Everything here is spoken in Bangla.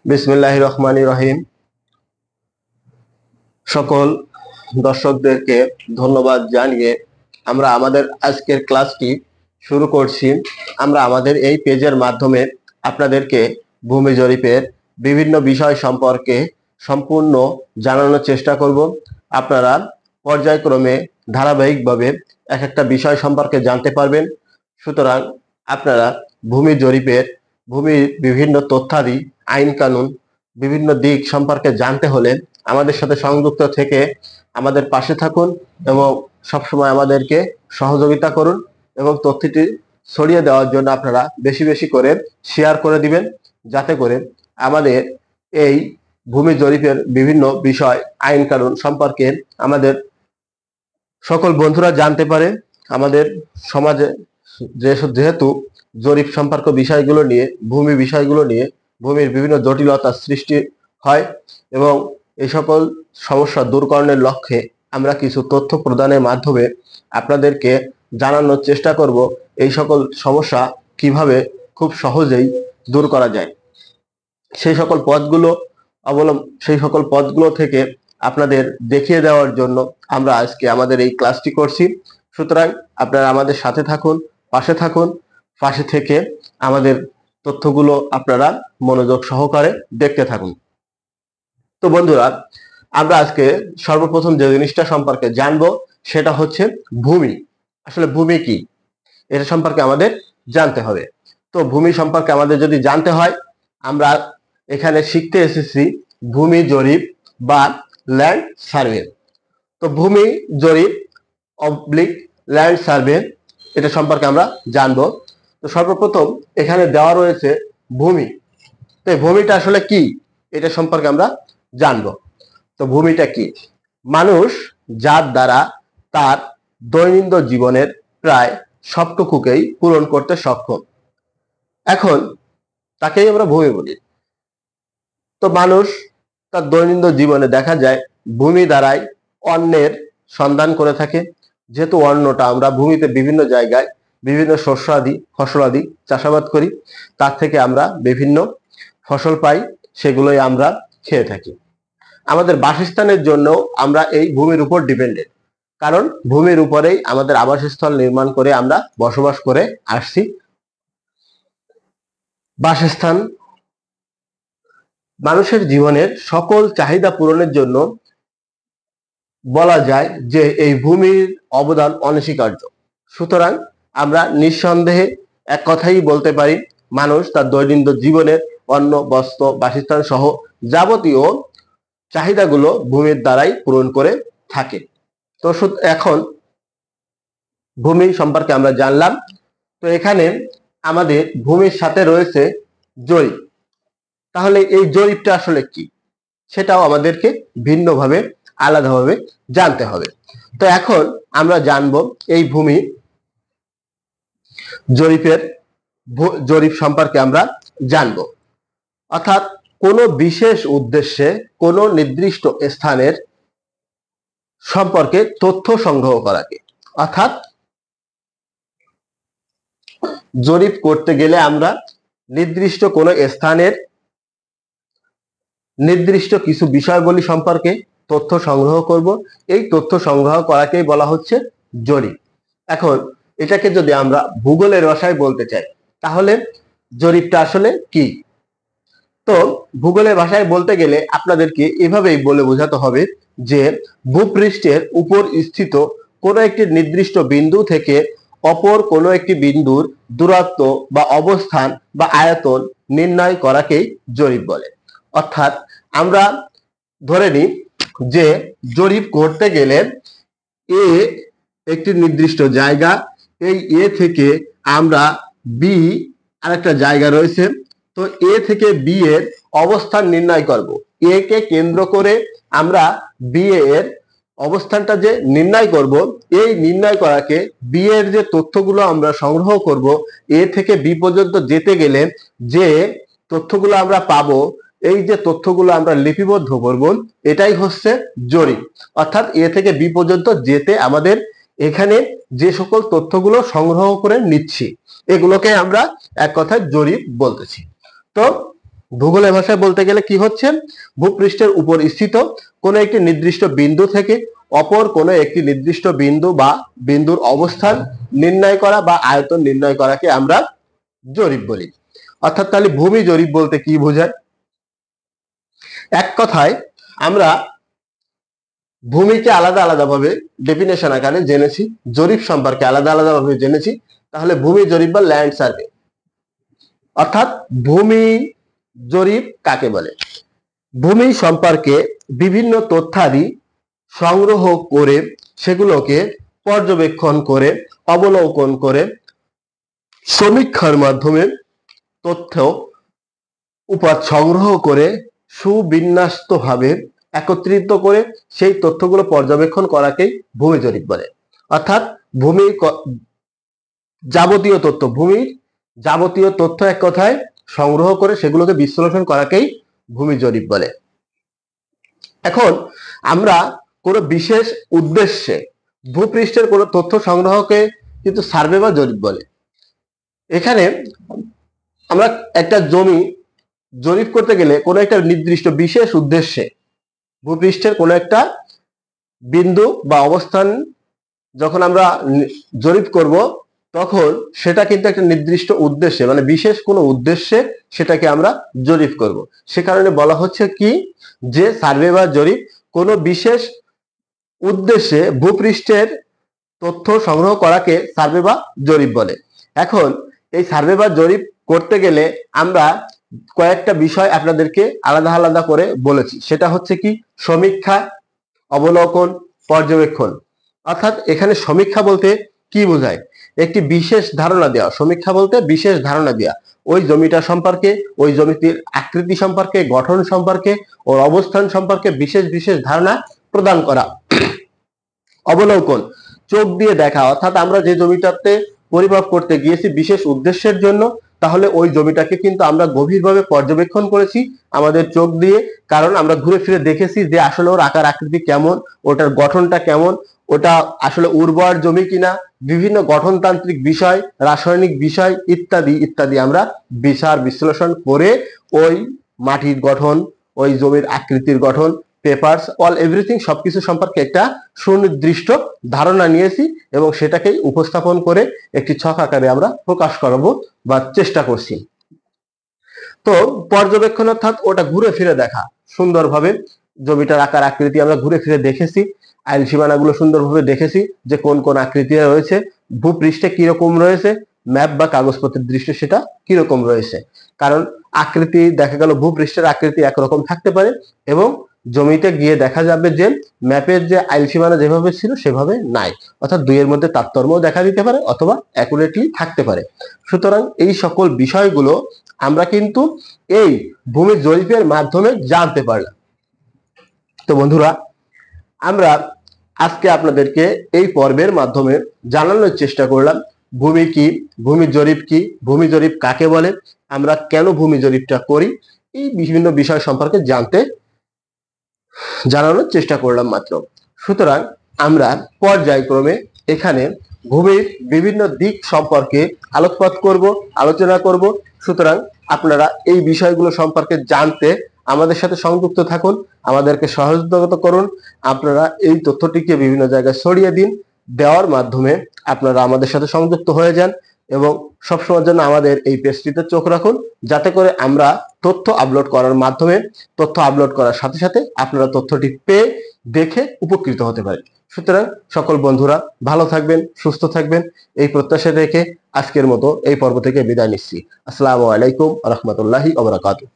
বিসমিল্লাহির রহমানির রহিম। সকল দর্শকদেরকে ধন্যবাদ জানিয়ে আমরা আমাদের আজকের ক্লাসটি শুরু করছি। আমরা আমাদের এই পেজের মাধ্যমে আপনাদেরকে ভূমি জরিপের বিভিন্ন বিষয় সম্পর্কে সম্পূর্ণ জানানোর চেষ্টা করব। আপনারা পর্যায়ক্রমে ধারাবাহিকভাবে এক একটা বিষয় সম্পর্কে জানতে পারবেন। সুতরাং আপনারা ভূমি জরিপের ভূমির বিভিন্ন তথ্যাদি, আইন কানুন, বিভিন্ন দিক সম্পর্কে জানতে হলে আমাদের সাথে সংযুক্ত থেকে আমাদের পাশে থাকুন এবং সবসময় আমাদেরকে সহযোগিতা করুন এবং তথ্যটি ছড়িয়ে দেওয়ার জন্য আপনারা বেশি বেশি করে শেয়ার করে দিবেন, যাতে করে আমাদের এই ভূমি জরিপের বিভিন্ন বিষয়, আইন কানুন সম্পর্কে আমাদের সকল বন্ধুরা জানতে পারে। আমাদের সমাজে যেহেতু জরিপ সম্পর্ক বিষয়গুলো নিয়ে, ভূমি বিষয়গুলো নিয়ে ভূমির বিভিন্ন জটিলতার সৃষ্টি হয় এবং এই সকল সমস্যা দূরকরণের লক্ষ্যে আমরা কিছু তথ্য প্রদানের মাধ্যমে আপনাদেরকে জানানোর চেষ্টা করব এই সকল সমস্যা কিভাবে খুব সহজেই দূর করা যায়। সেই সকল পথগুলো থেকে আপনাদের দেখিয়ে দেওয়ার জন্য আমরা আজকে আমাদের এই ক্লাসটি করছি। সুতরাং আপনারা আমাদের সাথে থাকুন, পাশে থেকে আমাদের তথ্যগুলো আপনারা মনোযোগ সহকারে দেখতে থাকুন। তো বন্ধুরা, আমরা আজকে সর্বপ্রথম যে জিনিসটা সম্পর্কে জানবো সেটা হচ্ছে ভূমি। আসলে ভূমি কি, এটা সম্পর্কে আমাদের জানতে হবে। তো ভূমি সম্পর্কে আমাদের যদি জানতে হয়, আমরা এখানে শিখতে এসেছি ভূমি জরিপ বা ল্যান্ড সার্ভে। তো ভূমি জরিপ অবলিক ল্যান্ড সার্ভে, এটা সম্পর্কে আমরা জানবো। তো সর্বপ্রথম এখানে দেওয়া রয়েছে ভূমি। তো ভূমিটা আসলে কি, এটা সম্পর্কে আমরা জানবো। তো ভূমিটা কি? মানুষ যার দ্বারা তার দৈনন্দিন জীবনের প্রায় সবটুকুকেই পূরণ করতে সক্ষম, এখন তাকেই আমরা ভূমি বলি। তো মানুষ তার দৈনন্দিন জীবনে দেখা যায় ভূমি দ্বারাই অন্নের সন্ধান করে থাকে। যেহেতু অন্নটা আমরা ভূমিতে বিভিন্ন জায়গায় বিভিন্ন ফসল আদি চাষাবাদ করি, তার থেকে আমরা বিভিন্ন ফসল পাই, সেগুলোই আমরা খেয়ে থাকি। আমাদের বাসস্থানের জন্য আমরা এই ভূমির উপর ডিপেন্ডেন্ট, কারণ ভূমির উপরেই আমাদের আবাসস্থল নির্মাণ করে আমরা বসবাস করে আসছি। বাসস্থান মানুষের জীবনের সকল চাহিদা পূরণের জন্য বলা যায় যে এই ভূমির অবদান অনস্বীকার্য। সুতরাং আমরা নিঃসন্দেহে এক কথাই বলতে পারি, মানুষ তার দৈনন্দিন জীবনের অন্ন, বস্ত্র, বাসস্থান সহ যাবতীয় চাহিদাগুলো ভূমির দ্বারাই পূরণ করে থাকে। তো এখন ভূমি সম্পর্কে আমরা জানলাম। তো এখানে আমাদের ভূমির সাথে রয়েছে জরিপ। তাহলে এই জরিপটা আসলে কি, সেটাও আমাদেরকে ভিন্নভাবে আলাদাভাবে জানতে হবে। তো এখন আমরা জানবো এই ভূমি জরিপ সম্পর্কে আমরা জানবো, অর্থাৎ কোনো বিশেষ উদ্দেশ্যে কোনো নির্দিষ্ট স্থানের সম্পর্কে তথ্য সংগ্রহ করাকে। অর্থাৎ জরিপ করতে গেলে আমরা নির্দিষ্ট কোনো স্থানের নির্দিষ্ট কিছু বিষয়বলী সম্পর্কে তথ্য সংগ্রহ করব। এই তথ্য সংগ্রহ করাকেই বলা হচ্ছে জরিপ। এখন এটাকে যদি আমরা ভূগোলের ভাষায় বলতে চাই, তাহলে জরিপটা আসলে কি? তো ভূগোলের ভাষায় বলতে গেলে আপনাদেরকে এভাবেই বলে বোঝাতে হবে যে ভূপৃষ্ঠের উপর স্থিত কোনো একটি নির্দিষ্ট বিন্দু থেকে অপর কোনো একটি বিন্দুর দূরত্ব বা অবস্থান বা আয়তন নির্ণয় করাকেই জরিপ বলে। অর্থাৎ আমরা ধরে নিই যে জরিপ করতে গেলে এ একটি নির্দিষ্ট জায়গা, এই এ থেকে আমরা বি আরেকটা জায়গা রয়েছে, তো এ থেকে বি এর অবস্থান নির্ণয় করব। এ কে কেন্দ্র করে আমরা বি এর অবস্থানটা যে নির্ণয় করব, এই নির্ণয় করাকে বি এর যে তথ্যগুলো আমরা সংগ্রহ করব, এ থেকে বি পর্যন্ত যেতে গেলে যে তথ্যগুলো আমরা পাবো, এই যে তথ্যগুলো আমরা লিপিবদ্ধ করব, এটাই হচ্ছে জরিপ। অর্থাৎ এ থেকে বি পর্যন্ত যেতে আমাদের এখানে যে সকল তথ্যগুলো সংগ্রহ করে নিচ্ছি, এগুলোকে আমরা এক কথায় জরিপ বলতেছি। তো ভূগোলের ভাষায় বলতে গেলে কি হচ্ছে, ভূপৃষ্ঠের উপর স্থিত কোনো একটি নির্দিষ্ট বিন্দু থেকে অপর কোনো একটি নির্দিষ্ট বিন্দু বা বিন্দুর অবস্থান নির্ণয় করা বা আয়তন নির্ণয় করাকে আমরা জরিপ বলি। অর্থাৎ তাহলে ভূমি জরিপ বলতে কি বোঝায়? এক কথায় আমরা ভূমিকে আলাদা আলাদা ভাবে ডেফিনেশন আকারে জেনেছি, জরিপ সম্পর্কে আলাদা আলাদা ভাবে জেনেছি। তাহলে ভূমি জরিপ বা ল্যান্ড সার্ভে, অর্থাৎ ভূমি জরিপ কাকে বলে? ভূমি সম্পর্কে বিভিন্ন তথ্যাদি সংগ্রহ করে সেগুলোকে পর্যবেক্ষণ করে অবলোকন করে সমীক্ষার মাধ্যমে তথ্য উপাত্ত সংগ্রহ করে সুবিন্যস্তভাবে একত্রিত করে সেই তথ্যগুলো পর্যবেক্ষণ করাকেই ভূমি জরিপ বলে। অর্থাৎ ভূমির যাবতীয় তথ্য, ভূমির যাবতীয় তথ্য এক কথায় সংগ্রহ করে সেগুলোকে বিশ্লেষণ করাকেই ভূমি জরিপ বলে। এখন আমরা কোনো বিশেষ উদ্দেশ্যে ভূপৃষ্ঠের কোনো তথ্য সংগ্রহকে কিন্তু সার্ভে বা জরিপ বলে। এখানে আমরা একটা জমি জরিপ করতে গেলে কোনো একটা নির্দিষ্ট বিশেষ উদ্দেশ্যে ভূপৃষ্ঠের কোনো একটা বিন্দু বা অবস্থান যখন আমরা জরিপ করব তখন সেটা কিন্তু একটা নির্দিষ্ট উদ্দেশ্যে মানে বিশেষ কোনো উদ্দেশ্যে সেটাকে আমরা জরিপ করব। সে কারণে বলা হচ্ছে কি যে সার্ভে বা জরিপ কোনো বিশেষ উদ্দেশ্যে ভূপৃষ্ঠের তথ্য সংগ্রহ করাকে সার্ভে বা জরিপ বলে। এখন এই সার্ভে বা জরিপ করতে গেলে আমরা কয়েকটা বিষয় আপনাদেরকে আলাদা আলাদা করে বলেছি, সেটা হচ্ছে কি সমীক্ষা, অবলোকন, পর্যবেক্ষণ। অর্থাৎ এখানে সমীক্ষা বলতে কি বোঝায়? একটি বিশেষ ধারণা দেওয়া। সমীক্ষা বলতে বিশেষ ধারণা দেওয়া, ওই জমিটা সম্পর্কে, ওই জমিটির আকৃতি সম্পর্কে, গঠন সম্পর্কে, ওর অবস্থান সম্পর্কে বিশেষ বিশেষ ধারণা প্রদান করা। অবলোকন, চোখ দিয়ে দেখা, অর্থাৎ আমরা যে জমিটাতে পরিমাপ করতে গিয়েছি বিশেষ উদ্দেশ্যের জন্য, তাহলে ওই জমিটাকে কিন্তু আমরা গভীরভাবে পর্যবেক্ষণ করেছি আমাদের চোখ দিয়ে, কারণ আমরা ঘুরে ফিরে দেখেছি যে আসলে ওর আকার আকৃতি কেমন, ওটার গঠনটা কেমন, ওটা আসলে উর্বর জমি কিনা, বিভিন্ন গঠনতান্ত্রিক বিষয়, রাসায়নিক বিষয় ইত্যাদি ইত্যাদি আমরা বিচার বিশ্লেষণ করে ওই মাটির গঠন, ওই জমির আকৃতির গঠন, পেপারস অল এভরিথিং সবকিছু সম্পর্কে একটা সুনির্দিষ্ট ধারণা নিয়েছি এবং সেটাকেই উপস্থাপন করে একটি ছক আকারে আমরা প্রকাশ করাবো বা চেষ্টা করছি। তো পর্যবেক্ষণ অর্থাৎ ওটা ঘুরে ফিরে দেখা, সুন্দরভাবে জমিটার আকার আকৃতি আমরা ঘুরে ফিরে দেখেছি, আইল সীমানাগুলো সুন্দরভাবে দেখেছি যে কোন কোন আকৃতি রয়েছে, ভূপৃষ্ঠে কিরকম রয়েছে, ম্যাপ বা কাগজপত্রের দৃশ্যে সেটা কিরকম রয়েছে। কারণ আকৃতি দেখা গেল ভূপৃষ্ঠের আকৃতি একরকম থাকতে পারে এবং জমিতে গিয়ে দেখা যাবে যে ম্যাপের যে আইল সীমানা যেভাবে ছিল সেভাবে নাই, অর্থাৎ দুইয়ের মধ্যে তারতম্য দেখা দিতে পারে অথবা অ্যাকুরেটলি থাকতে পারে। সুতরাং এই সকল বিষয়গুলো আমরা কিন্তু এই ভূমি জরিপের মাধ্যমে জানতে পারলাম। তো বন্ধুরা, আমরা আজকে আপনাদেরকে এই পর্বের মাধ্যমে জানানোর চেষ্টা করলাম ভূমি কি, ভূমি জরিপ কি, ভূমি জরিপ কাকে বলে, আমরা কেন ভূমি জরিপটা করি, এই বিভিন্ন বিষয় সম্পর্কে জানানোর চেষ্টা করলাম মাত্র। সুতরাং আমরা পর্যায়ক্রমে এখানে ভূমির বিভিন্ন দিক সম্পর্কে আলোকপাত করব, আলোচনা করব। সুতরাং আপনারা এই বিষয়গুলো সম্পর্কে জানতে আমাদের সাথে সংযুক্ত থাকুন, আমাদেরকে সহযোগিতা করুন। আপনারা এই তথ্যটিকে বিভিন্ন জায়গায় ছড়িয়ে দিন, দেওয়ার মাধ্যমে আপনারা আমাদের সাথে সংযুক্ত হয়ে যান এবং সবসময়ের জন্য আমাদের এই পেজটিতে চোখ রাখুন, যাতে করে আমরা তথ্য আপলোড করার মাধ্যমে তথ্য আপলোড করার সাথে সাথে আপনারা তথ্যটি পেয়ে দেখে উপকৃত হতে পারেন। সুতরাং সকল বন্ধুরা ভালো থাকবেন, সুস্থ থাকবেন, এই প্রত্যাশা রেখে আজকের মতো এই পর্ব থেকে বিদায় নিচ্ছি। আসসালামু আলাইকুম ওয়া রাহমাতুল্লাহি ওয়া বারাকাতুহু।